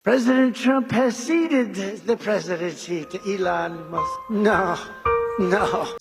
President Trump has ceded the presidency to Elon Musk. No.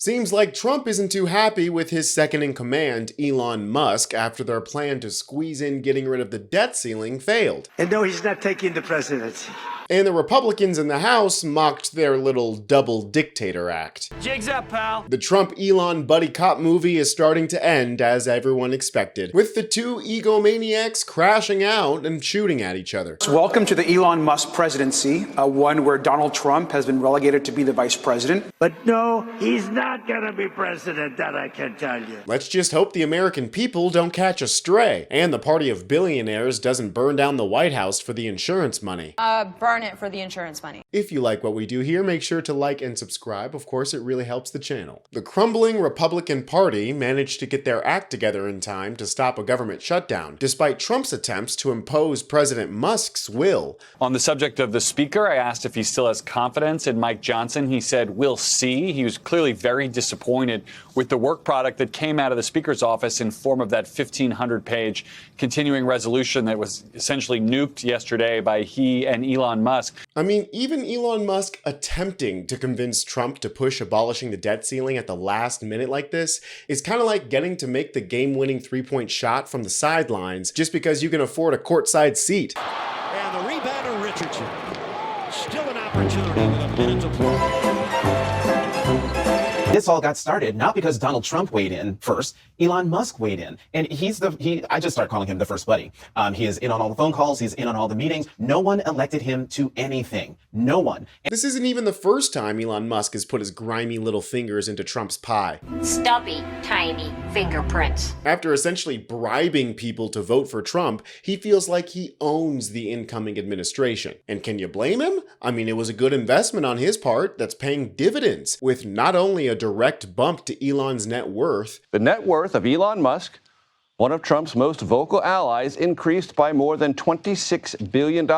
Seems like Trump isn't too happy with his second-in-command, Elon Musk, after their plan to squeeze in getting rid of the debt ceiling failed. And no, he's not taking the presidency. And the Republicans in the House mocked their little double dictator act. Jigs up, pal. The Trump-Elon buddy cop movie is starting to end, as everyone expected, with the two egomaniacs crashing out and shooting at each other. Welcome to the Elon Musk presidency, one where Donald Trump has been relegated to be the vice president. But no, he's not gonna be president, that I can tell you. Let's just hope the American people don't catch a stray, and the party of billionaires doesn't burn down the White House for the insurance money. Burn it for the insurance money. If you like what we do here, make sure to like and subscribe. Of course, it really helps the channel. The crumbling Republican Party managed to get their act together in time to stop a government shutdown, despite Trump's attempts to impose President Musk's will. On the subject of the speaker, I asked if he still has confidence in Mike Johnson. He said, "We'll see." He was clearly very disappointed with the work product that came out of the speaker's office in form of that 1,500-page continuing resolution that was essentially nuked yesterday by he and Elon Musk. I mean, even Elon Musk attempting to convince Trump to push abolishing the debt ceiling at the last minute like this is kind of like getting to make the game-winning three-point shot from the sidelines just because you can afford a courtside seat. And the rebounder, Richardson. Still an opportunity with a minute to play. This all got started not because Donald Trump weighed in first, Elon Musk weighed in. And I just start calling him the first buddy. He is in on all the phone calls. He's in on all the meetings. No one elected him to anything. No one. This isn't even the first time Elon Musk has put his grimy little fingers into Trump's pie. Stubby, tiny fingerprints. After essentially bribing people to vote for Trump, he feels like he owns the incoming administration. And can you blame him? I mean, it was a good investment on his part that's paying dividends, with not only a direct bump to Elon's net worth. The net worth of Elon Musk, one of Trump's most vocal allies, increased by more than $26 billion.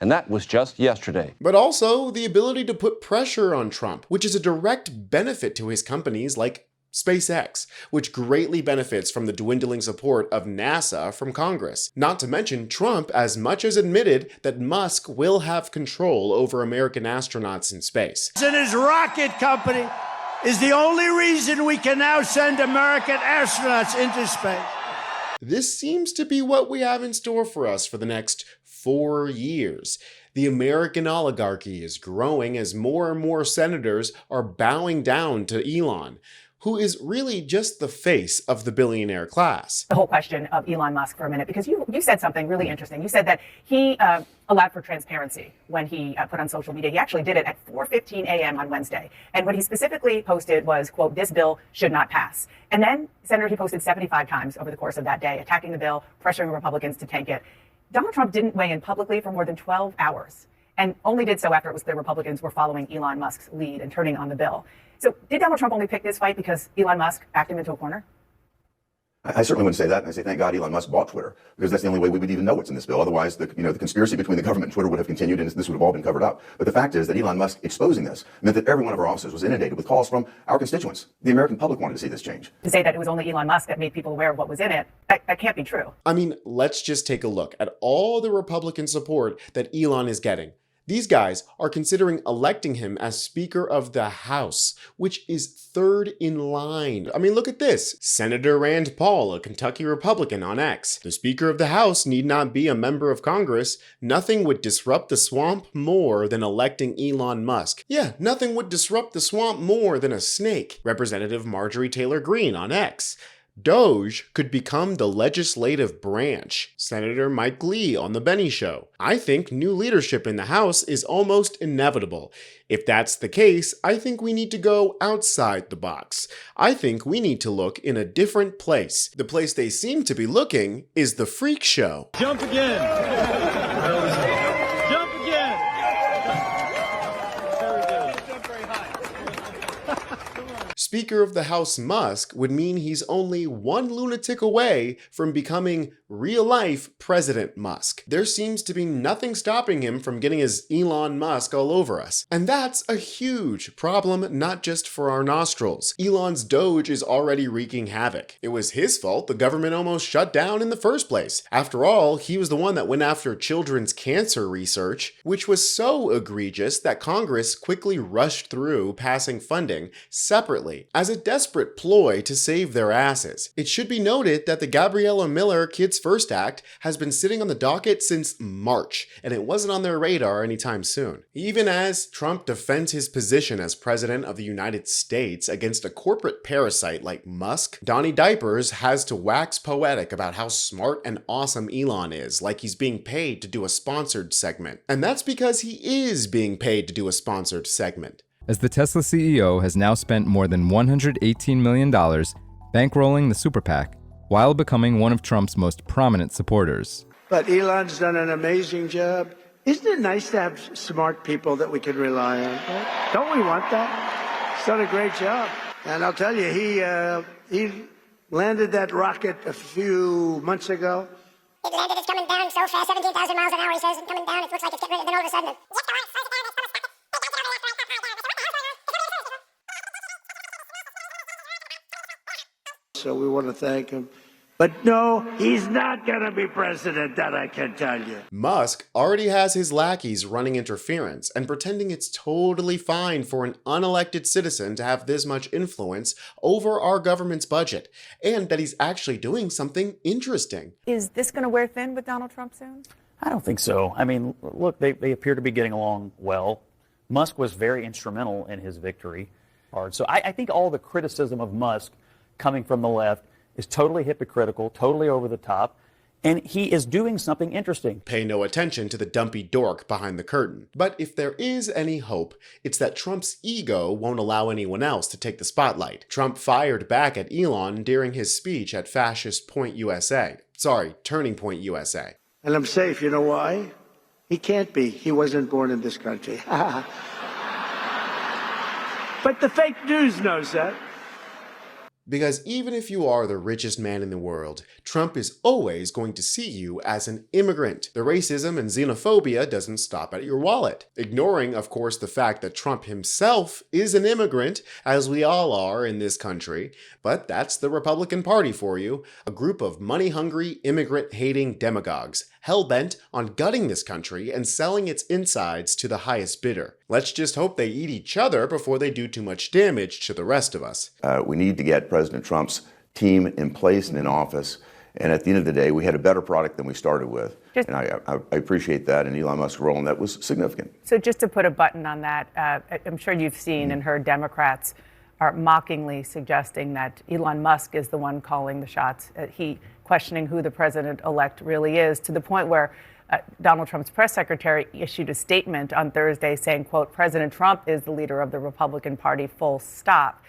And that was just yesterday. But also the ability to put pressure on Trump, which is a direct benefit to his companies like SpaceX, which greatly benefits from the dwindling support of NASA from Congress. Not to mention, Trump as much as admitted that Musk will have control over American astronauts in space. And his rocket company is the only reason we can now send American astronauts into space. This seems to be what we have in store for us for the next 4 years. The American oligarchy is growing as more and more senators are bowing down to Elon, who is really just the face of the billionaire class. The whole question of Elon Musk for a minute, because you said something really interesting. You said that he allowed for transparency when he put on social media. He actually did it at 4:15 a.m. on Wednesday. And what he specifically posted was, quote, "This bill should not pass." And then, Senator, he posted 75 times over the course of that day, attacking the bill, pressuring Republicans to tank it. Donald Trump didn't weigh in publicly for more than 12 hours, and only did so after the Republicans were following Elon Musk's lead and turning on the bill. So did Donald Trump only pick this fight because Elon Musk backed him into a corner? I certainly wouldn't say that. And I say, thank God Elon Musk bought Twitter, because that's the only way we would even know what's in this bill. Otherwise, the conspiracy between the government and Twitter would have continued, and this would have all been covered up. But the fact is that Elon Musk exposing this meant that every one of our offices was inundated with calls from our constituents. The American public wanted to see this change. To say that it was only Elon Musk that made people aware of what was in it, that can't be true. I mean, let's just take a look at all the Republican support that Elon is getting. These guys are considering electing him as Speaker of the House, which is third in line. I mean, look at this. Senator Rand Paul, a Kentucky Republican, on X. The Speaker of the House need not be a member of Congress. Nothing would disrupt the swamp more than electing Elon Musk. Yeah, nothing would disrupt the swamp more than a snake. Representative Marjorie Taylor Greene on X. DOGE could become the legislative branch. Senator Mike Lee on The Benny Show. I think new leadership in the House is almost inevitable. If that's the case, I think we need to go outside the box. I think we need to look in a different place. The place they seem to be looking is the freak show. Jump again. Jump again. Very good. Jump very high. Speaker of the House Musk would mean he's only one lunatic away from becoming real-life President Musk. There seems to be nothing stopping him from getting his Elon Musk all over us. And that's a huge problem, not just for our nostrils. Elon's DOGE is already wreaking havoc. It was his fault the government almost shut down in the first place. After all, he was the one that went after children's cancer research, which was so egregious that Congress quickly rushed through passing funding separately as a desperate ploy to save their asses. It should be noted that the Gabriella Miller Kids First Act has been sitting on the docket since March, and it wasn't on their radar anytime soon. Even as Trump defends his position as president of the United States against a corporate parasite like Musk, Donnie Diapers has to wax poetic about how smart and awesome Elon is, like he's being paid to do a sponsored segment. And that's because he is being paid to do a sponsored segment. As the Tesla CEO has now spent more than $118 million bankrolling the super PAC, while becoming one of Trump's most prominent supporters. But Elon's done an amazing job. Isn't it nice to have smart people that we can rely on? Right? Don't we want that? He's done a great job. And I'll tell you, he landed that rocket a few months ago. It landed, it's coming down so fast, 17,000 miles an hour, he says, it's coming down, it looks like it's getting ready, then all of a sudden, so we want to thank him. But no, he's not going to be president, that I can tell you. Musk already has his lackeys running interference and pretending it's totally fine for an unelected citizen to have this much influence over our government's budget, and that he's actually doing something interesting. Is this going to wear thin with Donald Trump soon? I don't think so. I mean, look, they appear to be getting along well. Musk was very instrumental in his victory. So I think all the criticism of Musk coming from the left is totally hypocritical, totally over the top, and he is doing something interesting. Pay no attention to the dumpy dork behind the curtain. But if there is any hope, it's that Trump's ego won't allow anyone else to take the spotlight. Trump fired back at Elon during his speech at Fascist Point USA. Sorry, Turning Point USA. And I'm safe, you know why? He can't be. He wasn't born in this country. But the fake news knows that. Because even if you are the richest man in the world, Trump is always going to see you as an immigrant. The racism and xenophobia doesn't stop at your wallet. Ignoring, of course, the fact that Trump himself is an immigrant, as we all are in this country, but that's the Republican Party for you, a group of money-hungry, immigrant-hating demagogues, hell-bent on gutting this country and selling its insides to the highest bidder. Let's just hope they eat each other before they do too much damage to the rest of us. We need to get President Trump's team in place and in office. And at the end of the day, we had a better product than we started with. And I appreciate that. And Elon Musk's role in that was significant. So just to put a button on that, I'm sure you've seen and heard Democrats are mockingly suggesting that Elon Musk is the one calling the shots. He questioning who the president-elect really is, to the point where Donald Trump's press secretary issued a statement on Thursday saying, quote, President Trump is the leader of the Republican Party, full stop.